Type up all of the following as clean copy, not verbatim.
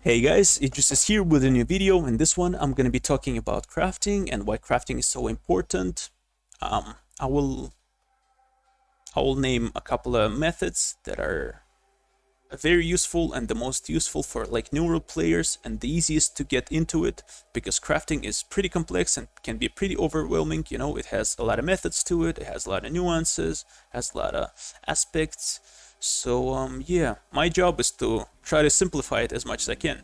Hey guys, Idris is here with a new video. In this one, I'm going to be talking about crafting and why crafting is so important. Um, I will I will name a couple of methods that are very useful and the most useful for like newer players and the easiest to get into it, because crafting is pretty complex and can be pretty overwhelming. You know, it has a lot of methods to it, it has a lot of nuances, has a lot of aspects. So yeah, my job is to try to simplify it as much as I can.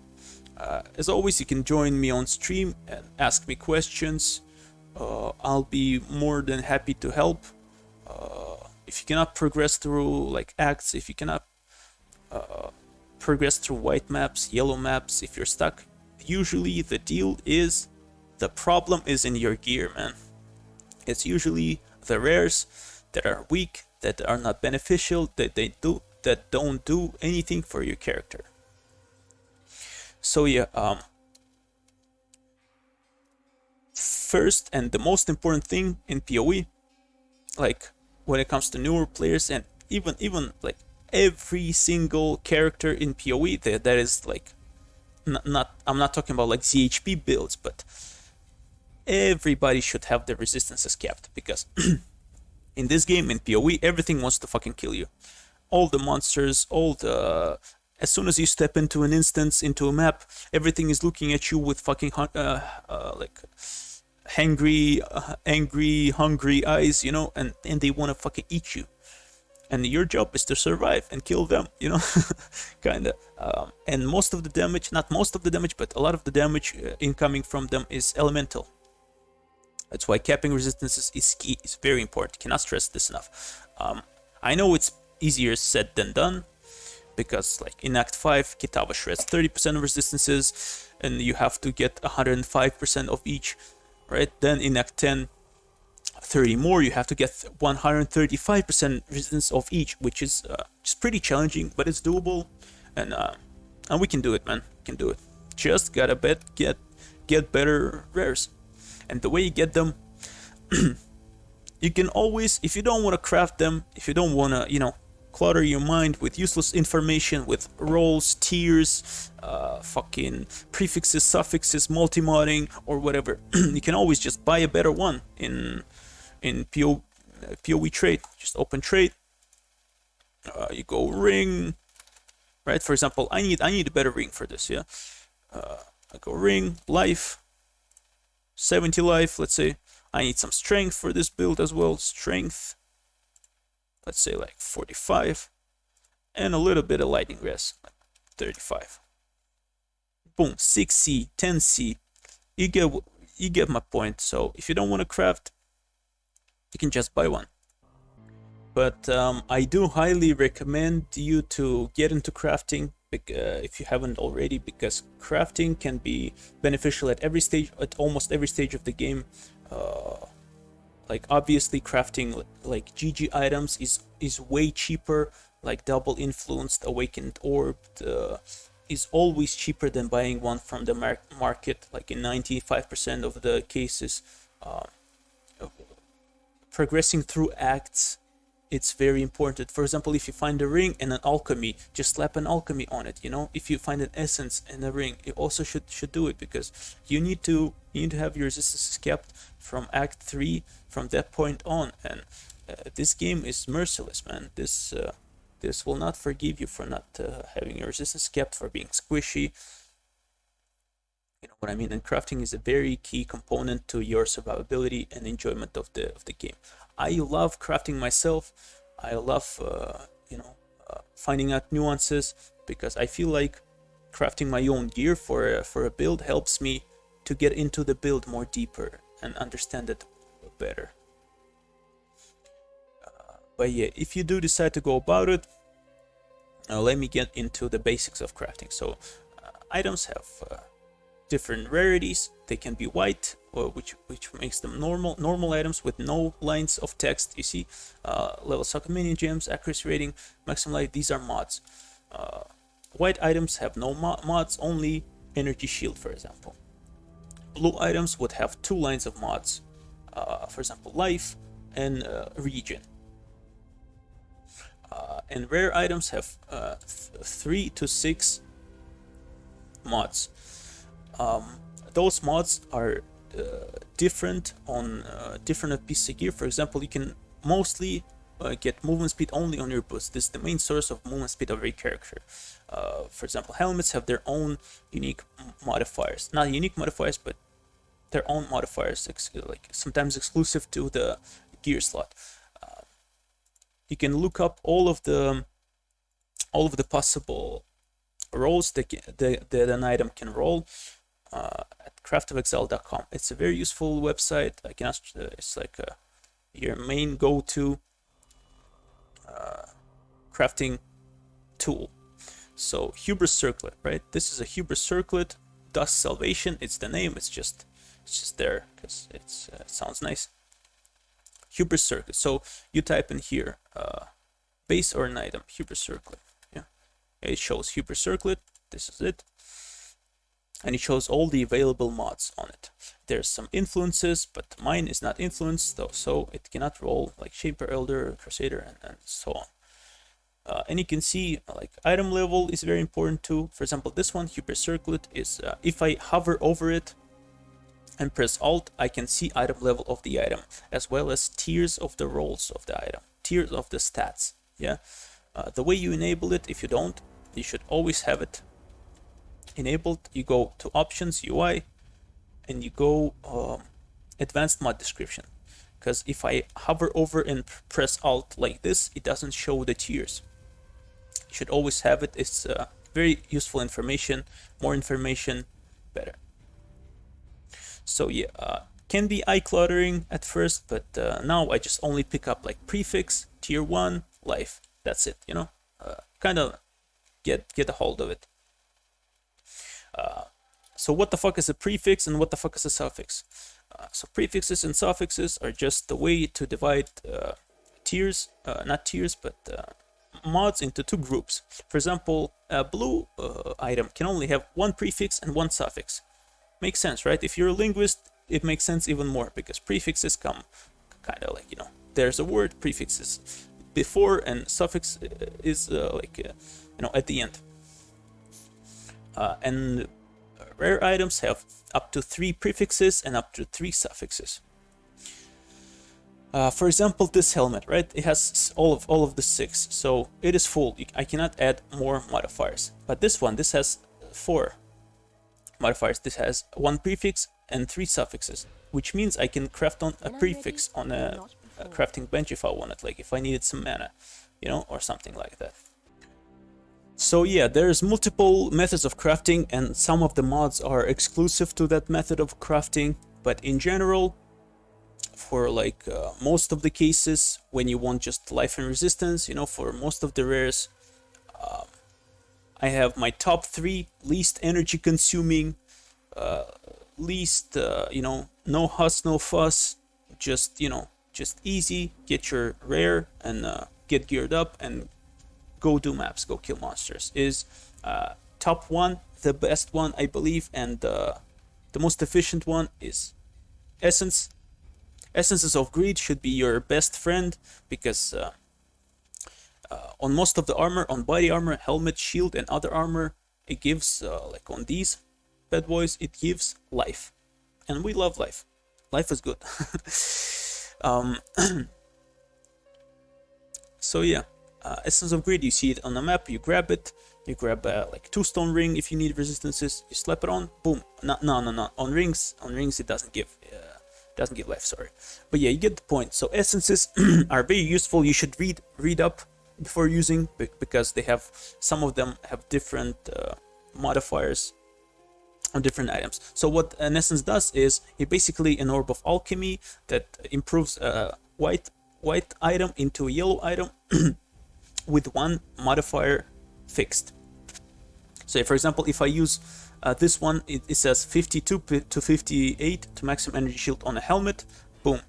As always, you can join me on stream and ask me questions. I'll be more than happy to help. If you cannot progress through like acts, if you cannot progress through white maps, yellow maps, if you're stuck, usually the deal is the problem is in your gear, man. It's usually the rares that are weak, that are not beneficial, that don't do anything for your character. So yeah, first and the most important thing in PoE, like when it comes to newer players, and even like every single character in PoE that is like not I'm not talking about like ZHP builds, but everybody should have their resistances capped, because in this game in PoE everything wants to fucking kill you. All the monsters, all the as soon as you step into an instance, into a map, everything is looking at you with fucking like angry, hungry eyes, you know, and they want to fucking eat you. And your job is to survive and kill them, you know, kind of. And most of the damage, not most of the damage, but a lot of the damage incoming from them is elemental. That's why capping resistances is key. It's very important. Cannot stress this enough. I know it's easier said than done, because like in Act 5, Kitava shreds 30% of resistances, and you have to get 105% of each, right? Then in Act 10, 30 more, you have to get 135% resistance of each, which is just pretty challenging, but it's doable, and we can do it, man. We can do it. Just gotta get better rares, and the way you get them, you can always, if you don't want to craft them, if you don't want to, you know, clutter your mind with useless information, with roles, tiers, fucking prefixes, suffixes, multi-modding, or whatever, you can always just buy a better one in PoE trade. Just open trade. You go ring, right? For example, I need a better ring for this. Yeah, I go ring life, 70 life. Let's say I need some strength for this build as well. Strength. Let's say like 45, and a little bit of lightning grass, like 35. Boom, 6C, 10C. You get my point. So if you don't want to craft, you can just buy one. But I do highly recommend you to get into crafting if you haven't already, because crafting can be beneficial at every stage, at almost every stage of the game. Like obviously crafting like GG items is way cheaper, like double influenced awakened orb is always cheaper than buying one from the market, like in 95% of the cases. Progressing through acts, it's very important. For example, if you find a ring and an alchemy, just slap an alchemy on it, you know. If you find an essence and a ring, you also should do it, because you need to have your resistance kept from Act 3, from that point on. And this game is merciless, man. This will not forgive you for not having your resistance kept, for being squishy. You know what I mean? And crafting is a very key component to your survivability and enjoyment of the game. I love crafting myself. I love finding out nuances, because I feel like crafting my own gear for a build helps me to get into the build more deeper and understand it better. But yeah, if you do decide to go about it, let me get into the basics of crafting. So items have different rarities. They can be white, which makes them normal items with no lines of text. You see, level sucker minion gems, accuracy rating, maximum life. These are mods. White items have no mods, only energy shield, for example. Blue items would have 2 lines of mods, for example, life and regen. And rare items have 3 to 6 mods. Those mods are different on different pieces of gear. For example, you can mostly get movement speed only on your boots. This is the main source of movement speed of every character. For example, helmets have their own unique modifiers. Not unique modifiers, but their own modifiers, like sometimes exclusive to the gear slot. You can look up all of the possible rolls that an item can roll at craftofexile.com. It's a very useful website. It's like your main go-to crafting tool. So hubris circlet, right? This is a hubris circlet. Dust salvation. It's the name. It's just there because it sounds nice. Hubris circlet. So you type in here base or an item, hubris circlet. Yeah, it shows hubris circlet. This is it, and it shows all the available mods on it. There's some influences, but mine is not influenced though, so it cannot roll like Shaper, Elder, Crusader, and so on. And you can see like item level is very important too. For example, this one, hubris circlet, is if I hover over it and press Alt, I can see item level of the item, as well as tiers of the rolls of the item, tiers of the stats. Yeah, the way you enable it, if you don't, you should always have it enabled. You go to Options, UI, and you go Advanced Mod Description. Because if I hover over and press Alt like this, it doesn't show the tiers. You should always have it. It's very useful information. More information, better. So yeah, can be eye cluttering at first, but now I just only pick up like prefix, tier 1, life. That's it, you know. Kind of get a hold of it. So what the fuck is a prefix and what the fuck is a suffix? So prefixes and suffixes are just the way to divide tiers, not tiers, but mods into two groups. For example, a blue item can only have one prefix and one suffix. Makes sense, right? If you're a linguist, it makes sense even more, because prefixes come kind of like, you know, there's a word, prefixes before, and suffix is you know, at the end. And rare items have up to 3 prefixes and up to 3 suffixes. For example, this helmet, right? It has all of the 6, so it is full. I cannot add more modifiers. But this one, this has 4 modifiers. This has 1 prefix and 3 suffixes, which means I can craft on a prefix on a crafting bench if I wanted, like if I needed some mana, you know, or something like that. So yeah, there's multiple methods of crafting, and some of the mods are exclusive to that method of crafting, but in general, for like most of the cases, when you want just life and resistance, you know, for most of the rares, I have my top 3 least energy consuming, least, you know, no huss, no fuss, just, you know, just easy, get your rare and get geared up and go do maps, go kill monsters, is top 1, the best one, I believe, and the most efficient one is Essence. Essences of Greed should be your best friend, because on most of the armor, on body armor, helmet, shield, and other armor, it gives, like on these bad boys, it gives life. And we love life. Life is good. So yeah, Essence of Greed, you see it on the map, you grab it, you grab like 2 stone ring if you need resistances, you slap it on, boom. No, on rings it doesn't give life, sorry. But yeah, you get the point. So essences are very useful. You should read up before using, because they have, some of them have different modifiers on different items. So what an essence does is it basically an orb of alchemy that improves a white item into a yellow item with 1 modifier fixed. So for example, if I use this one, it says 52 to 58 to maximum energy shield on a helmet. Boom.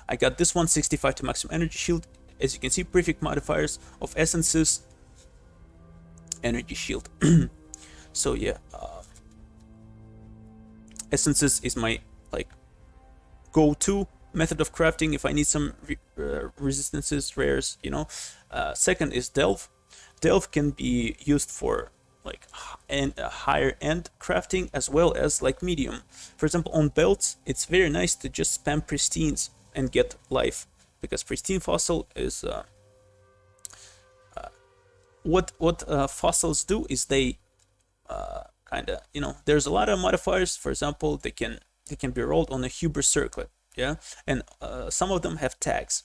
I got this one, 65 to maximum energy shield. As you can see, prefix modifiers of essences, energy shield. So yeah, essences is my like go-to method of crafting if I need some resistances, rares, you know. Second is delve. Delve can be used for like and higher end crafting as well as like medium. For example, on belts, it's very nice to just spam pristines and get life, because pristine fossil is what fossils do is they kind of, you know, there's a lot of modifiers. For example, they can be rolled on a Huber circlet, yeah, and some of them have tags.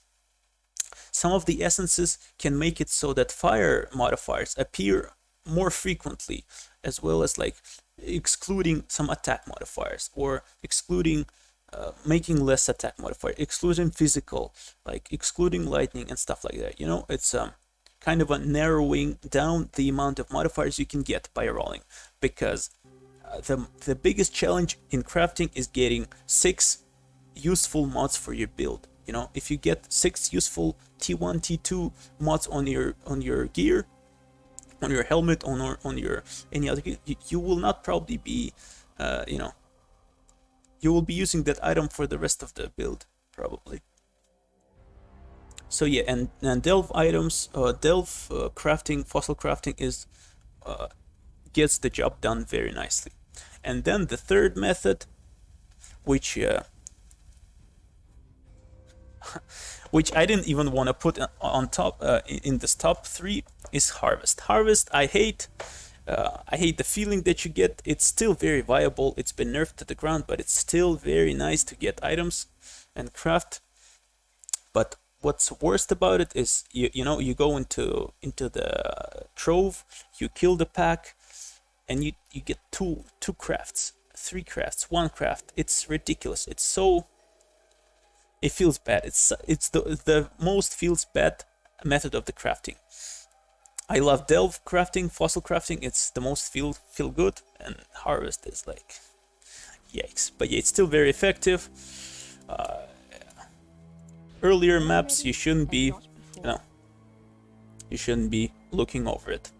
Some of the essences can make it so that fire modifiers appear more frequently, as well as like excluding some attack modifiers, or excluding making less attack modifier, excluding physical, like excluding lightning and stuff like that. You know, it's kind of a narrowing down the amount of modifiers you can get by rolling, because the biggest challenge in crafting is getting 6 useful mods for your build. You know, if you get 6 useful T1, T2 mods on your gear, on your helmet, on your any other gear, you will not probably be, you know, you will be using that item for the rest of the build probably. So yeah, and delve items, delve crafting, fossil crafting is gets the job done very nicely. And then the third method, which which I didn't even want to put on top in this top 3, is harvest. Harvest, I hate the feeling that you get. It's still very viable. It's been nerfed to the ground, but it's still very nice to get items and craft. But what's worst about it is you know, you go into the trove, you kill the pack, and you get two crafts, 3 crafts, 1 craft. It's ridiculous. It's so, it feels bad. It's the most feels bad method of the crafting. I love delve crafting, fossil crafting. It's the most feel good, and harvest is like yikes. But yeah, it's still very effective. Earlier maps, you shouldn't be, you know, you shouldn't be looking over it.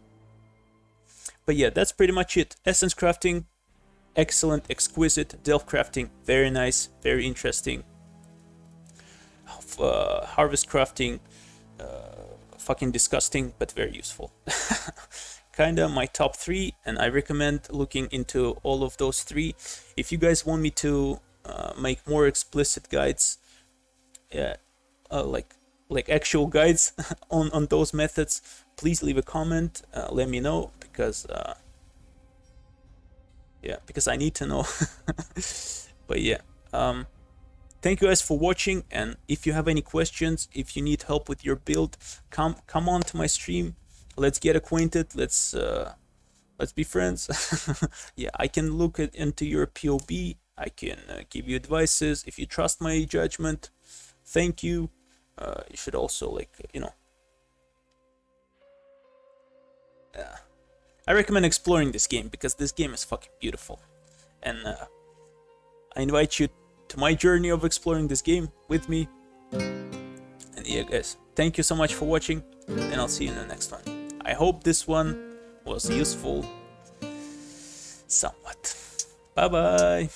But yeah, that's pretty much it. Essence crafting, excellent, exquisite. Delve crafting, very nice, very interesting. Harvest crafting, fucking disgusting, but very useful. Kinda my top 3, and I recommend looking into all of those 3. If you guys want me to make more explicit guides, like actual guides on those methods, please leave a comment, let me know, because yeah, because I need to know. But yeah, thank you guys for watching, and if you have any questions, if you need help with your build, come on to my stream. Let's get acquainted. Let's be friends. Yeah, I can look into your POB. I can give you advices if you trust my judgment. Thank you. You should also, like, you know, I recommend exploring this game, because this game is fucking beautiful, and I invite you to my journey of exploring this game with me. And yeah, guys, thank you so much for watching, and I'll see you in the next one. I hope this one was useful somewhat. Bye bye.